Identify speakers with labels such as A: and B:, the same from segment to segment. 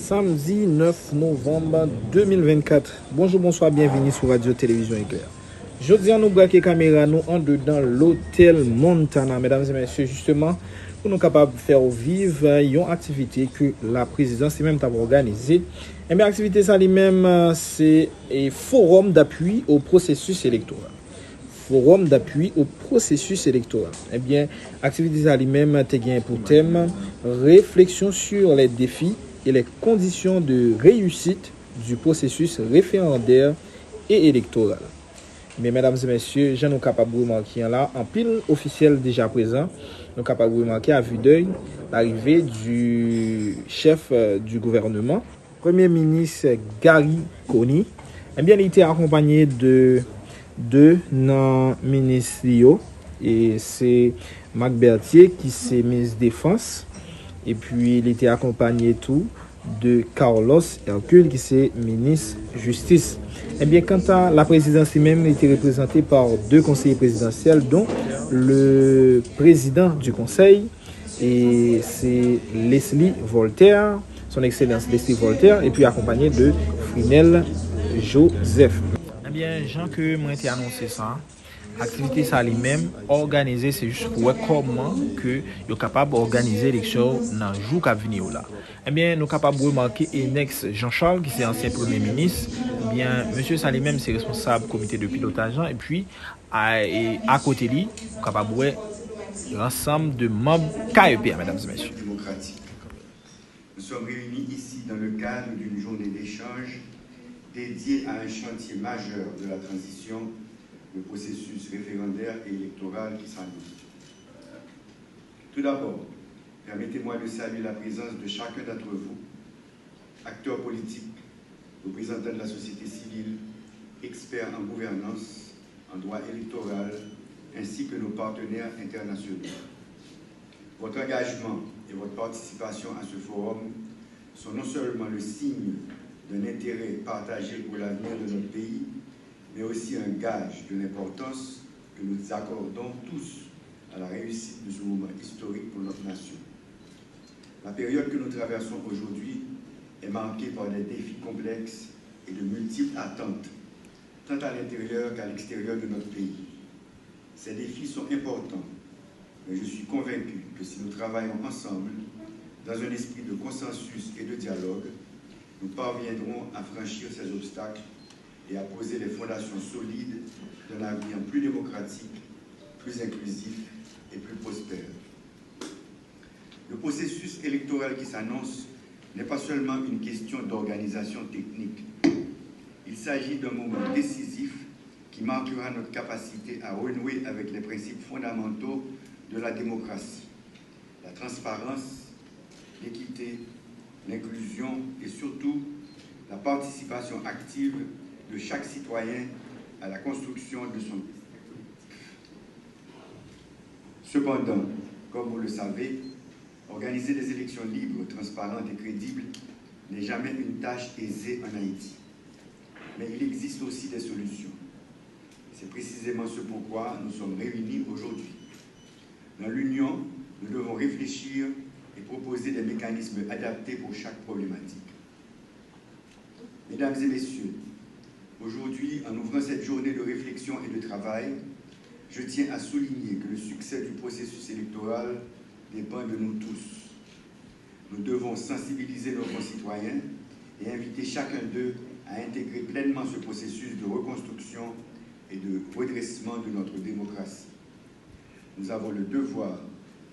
A: samedi 9 novembre 2024. Bonjour, bonsoir, bienvenue sur Radio Télévision Éclair. Jeudi, nous braquons caméra nous en dedans l'hôtel Montana, mesdames et messieurs, justement, pour nous capables de faire vivre une activité que la présidence même a organisée. Et bien, l'activité ça lui-même, c'est un forum d'appui au processus électoral. Forum d'appui au processus électoral. Eh bien, activité ça lui-même a pour thème réflexion sur les défis et les conditions de réussite du processus référendaire et électoral. Mais mesdames et messieurs, je nous capable de remarquer là, en pile officiel déjà présent, nous capable de remarquer à vue d'œil l'arrivée du chef du gouvernement, Premier ministre Gary Coney. Eh bien, il était accompagné de deux ministres, et c'est Marc Berthier qui c'est ministre défense, et puis il était accompagné tout de Carlos Hercule qui c'est ministre justice. Eh bien, quant à la présidence même, elle était représentée par deux conseillers présidentiels, dont le président du conseil, et c'est Leslie Voltaire, son excellence Leslie Voltaire, et puis accompagné de Frinel Joseph. Eh bien, Jean que moi été annoncé ça, activité ça lui-même organisée, c'est juste pour voir comment que yo capable organiser l'élection dans jour qui venir là. Eh bien, nous capable remarquer ex Jean-Charles qui c'est ancien premier ministre, eh bien monsieur ça lui-même c'est responsable comité de pilotage et puis à côté lui, capable voir l'ensemble de membres KEP, mesdames et messieurs.
B: Démocratique. Nous sommes réunis ici dans le cadre d'une journée d'échange dédiée à un chantier majeur de la transition, le processus référendaire et électoral qui s'annonce. Tout d'abord, permettez-moi de saluer la présence de chacun d'entre vous, acteurs politiques, représentants de la société civile, experts en gouvernance, en droit électoral, ainsi que nos partenaires internationaux. Votre engagement et votre participation à ce forum sont non seulement le signe d'un intérêt partagé pour l'avenir de notre pays, mais aussi un gage de l'importance que nous accordons tous à la réussite de ce moment historique pour notre nation. La période que nous traversons aujourd'hui est marquée par des défis complexes et de multiples attentes, tant à l'intérieur qu'à l'extérieur de notre pays. Ces défis sont importants, mais je suis convaincu que si nous travaillons ensemble, dans un esprit de consensus et de dialogue, nous parviendrons à franchir ces obstacles et à poser les fondations solides d'un avenir plus démocratique, plus inclusif et plus prospère. Le processus électoral qui s'annonce n'est pas seulement une question d'organisation technique. Il s'agit d'un moment décisif qui marquera notre capacité à renouer avec les principes fondamentaux de la démocratie, la transparence, l'équité, l'inclusion et surtout la participation active de chaque citoyen à la construction de son pays. Cependant, comme vous le savez, organiser des élections libres, transparentes et crédibles n'est jamais une tâche aisée en Haïti. Mais il existe aussi des solutions. C'est précisément ce pourquoi nous sommes réunis aujourd'hui. Dans l'Union, nous devons réfléchir et proposer des mécanismes adaptés pour chaque problématique. Mesdames et messieurs, aujourd'hui, en ouvrant cette journée de réflexion et de travail, je tiens à souligner que le succès du processus électoral dépend de nous tous. Nous devons sensibiliser nos concitoyens et inviter chacun d'eux à intégrer pleinement ce processus de reconstruction et de redressement de notre démocratie. Nous avons le devoir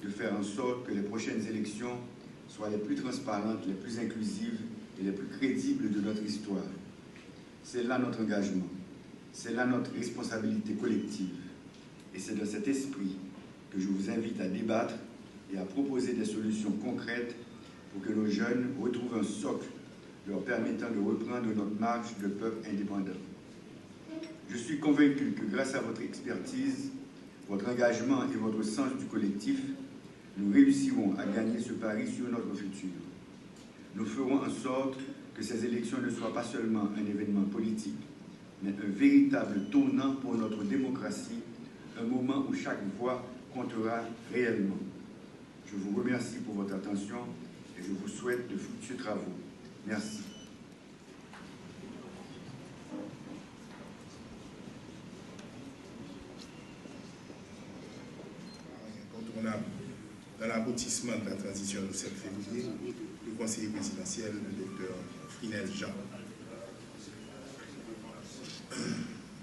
B: de faire en sorte que les prochaines élections soient les plus transparentes, les plus inclusives et les plus crédibles de notre histoire. C'est là notre engagement, c'est là notre responsabilité collective. Et c'est dans cet esprit que je vous invite à débattre et à proposer des solutions concrètes pour que nos jeunes retrouvent un socle leur permettant de reprendre notre marche de peuple indépendant. Je suis convaincu que grâce à votre expertise, votre engagement et votre sens du collectif, nous réussirons à gagner ce pari sur notre futur. Nous ferons en sorte que ces élections ne soient pas seulement un événement politique, mais un véritable tournant pour notre démocratie, un moment où chaque voix comptera réellement. Je vous remercie pour votre attention et je vous souhaite de fructueux travaux. Merci.
C: Incontournable. Dans l'aboutissement de la transition du 7 février, le conseiller présidentiel, le docteur Frinel Jean.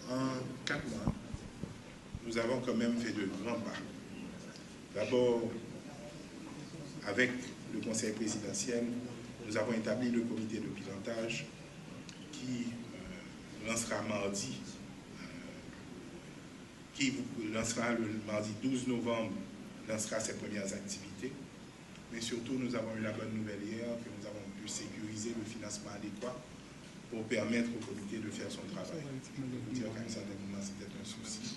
C: En 4 mois, nous avons quand même fait de grands pas. D'abord, avec le conseil présidentiel, nous avons établi le comité de pilotage qui lancera le mardi 12 novembre, lancera ses premières activités. Mais surtout, nous avons eu la bonne nouvelle hier que nous avons pu sécuriser le financement adéquat pour permettre au comité de faire son travail. Je peux dire qu'à un certain moment, c'était un souci.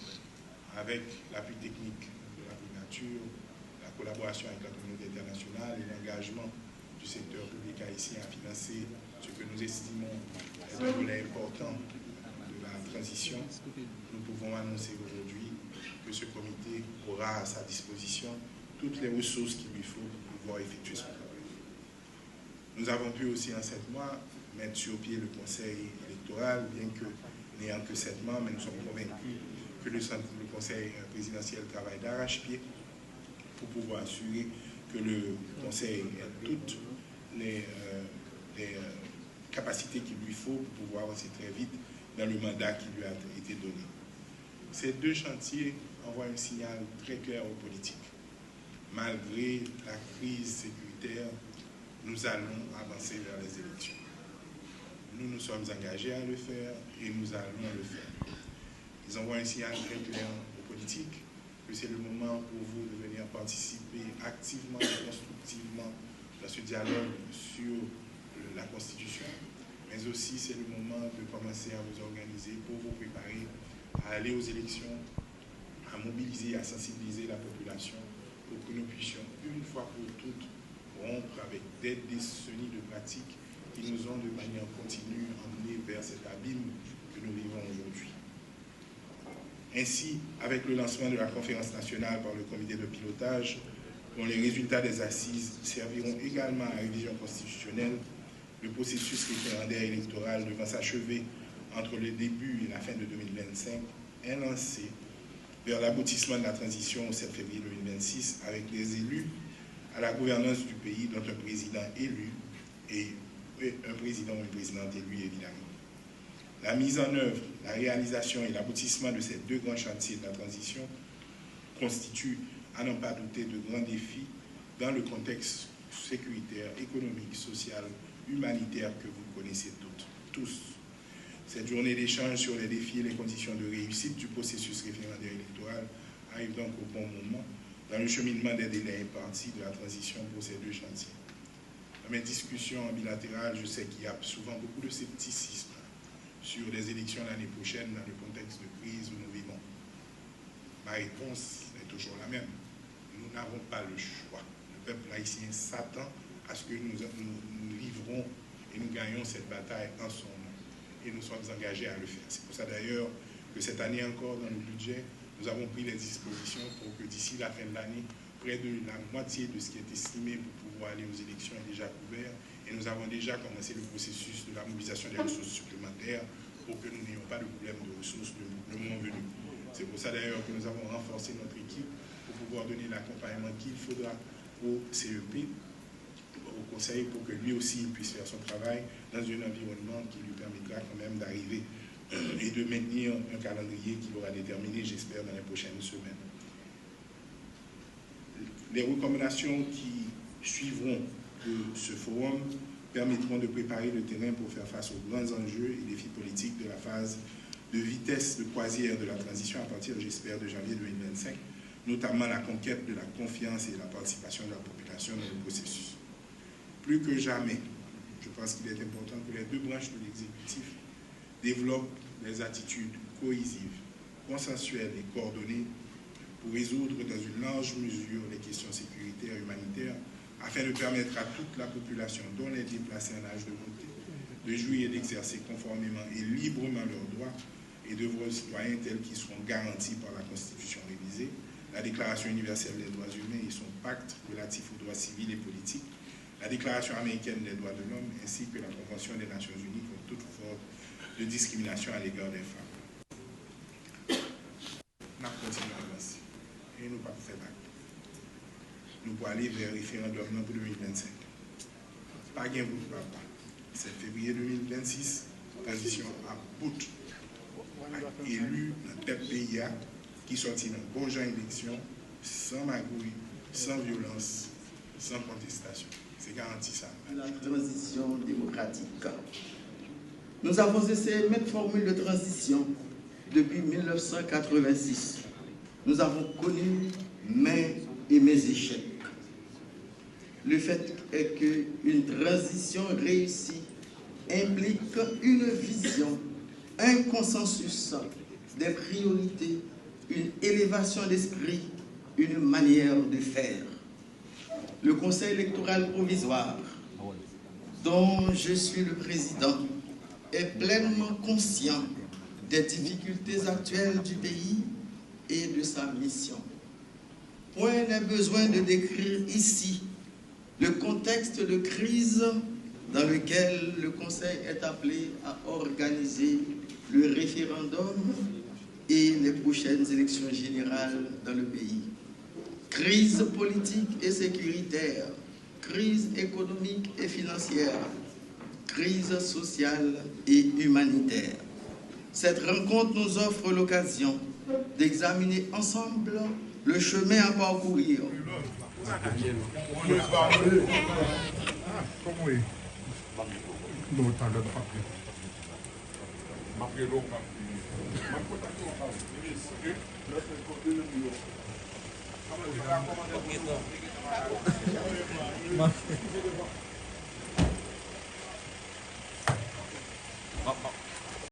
C: Avec l'appui technique de la primature, la collaboration avec la communauté internationale et l'engagement du secteur public haïtien à financer ce que nous estimons être un volet important de la transition, nous pouvons annoncer aujourd'hui que ce comité aura à sa disposition toutes les ressources qu'il lui faut pour pouvoir effectuer son travail. Nous avons pu aussi en 7 mois mettre sur pied le conseil électoral, bien que n'ayant que 7 mois, mais nous sommes convaincus que le conseil présidentiel travaille d'arrache-pied pour pouvoir assurer que le conseil ait toutes les capacités qu'il lui faut pour pouvoir avancer très vite dans le mandat qui lui a été donné. Ces 2 chantiers envoient un signal très clair aux politiques. Malgré la crise sécuritaire, nous allons avancer vers les élections. Nous nous sommes engagés à le faire et nous allons le faire. Ils envoient un signal très clair aux politiques que c'est le moment pour vous de venir participer activement et constructivement dans ce dialogue sur la Constitution, mais aussi c'est le moment de commencer à vous organiser pour vous préparer à aller aux élections, à mobiliser, à sensibiliser la population pour que nous puissions une fois pour toutes rompre avec des décennies de pratiques qui nous ont de manière continue emmenés vers cet abîme que nous vivons aujourd'hui. Ainsi, avec le lancement de la conférence nationale par le comité de pilotage, dont les résultats des assises serviront également à la révision constitutionnelle, le processus référendaire électoral devant s'achever entre le début et la fin de 2025 est lancé vers l'aboutissement de la transition au 7 février 2026 avec les élus à la gouvernance du pays, dont un président élu et un président ou une présidente élue évidemment. La mise en œuvre, la réalisation et l'aboutissement de ces 2 grands chantiers de la transition constituent, à n'en pas douter, de grands défis dans le contexte sécuritaire, économique, social, humanitaire que vous connaissez tous. Cette journée d'échange sur les défis et les conditions de réussite du processus référendaire électoral arrive donc au bon moment dans le cheminement des délais impartis de la transition pour ces 2 chantiers. Dans mes discussions bilatérales, je sais qu'il y a souvent beaucoup de scepticisme sur les élections l'année prochaine dans le contexte de crise où nous vivons. Ma réponse est toujours la même. Nous n'avons pas le choix. Le peuple haïtien s'attend à ce que nous livrons et nous gagnons cette bataille en son nom. Et nous sommes engagés à le faire. C'est pour ça d'ailleurs que cette année encore, dans le budget, nous avons pris les dispositions pour que d'ici la fin de l'année, près de la moitié de ce qui est estimé pour pouvoir aller aux élections est déjà couvert. Et nous avons déjà commencé le processus de la mobilisation des ressources supplémentaires pour que nous n'ayons pas de problème de ressources le moment venu. C'est pour ça d'ailleurs que nous avons renforcé notre équipe pour pouvoir donner l'accompagnement qu'il faudra au CEP, au conseil, pour que lui aussi puisse faire son travail dans un environnement qui lui permettra quand même d'arriver et de maintenir un calendrier qu'il aura déterminé, j'espère, dans les prochaines semaines. Les recommandations qui suivront de ce forum permettront de préparer le terrain pour faire face aux grands enjeux et défis politiques de la phase de vitesse de croisière de la transition à partir, j'espère, de janvier 2025, notamment la conquête de la confiance et de la participation de la population dans le processus. Plus que jamais, je pense qu'il est important que les 2 branches de l'exécutif développent des attitudes cohésives, consensuelles et coordonnées pour résoudre dans une large mesure les questions sécuritaires et humanitaires afin de permettre à toute la population, dont les déplacés en âge de voter, de jouir et d'exercer conformément et librement leurs droits et devoirs citoyens tels qu'ils seront garantis par la Constitution révisée, la Déclaration universelle des droits humains et son pacte relatif aux droits civils et politiques, la Déclaration américaine des droits de l'homme ainsi que la Convention des Nations Unies contre toute forme de discrimination à l'égard des femmes. Nous continuons à avancer et nous ne pas faire d'acte. Nous pouvons aller vers le référendum pour 2025. Pas gain pour papa. C'est février 2026, transition à bout élu dans tête pays qui sortit dans bon genre élection, sans magouille, sans violence, sans contestation. C'est garanti ça.
D: La transition démocratique. Nous avons essayé maintes formules de transition depuis 1986. Nous avons connu maints et mes échecs. Le fait est qu'une transition réussie implique une vision, un consensus, des priorités, une élévation d'esprit, une manière de faire. Le Conseil électoral provisoire, dont je suis le président, est pleinement conscient des difficultés actuelles du pays et de sa mission. Point n'est besoin de décrire ici le contexte de crise dans lequel le Conseil est appelé à organiser le référendum et les prochaines élections générales dans le pays. Crise politique et sécuritaire, crise économique et financière, crise sociale et humanitaire. Cette rencontre nous offre l'occasion d'examiner ensemble le chemin à parcourir.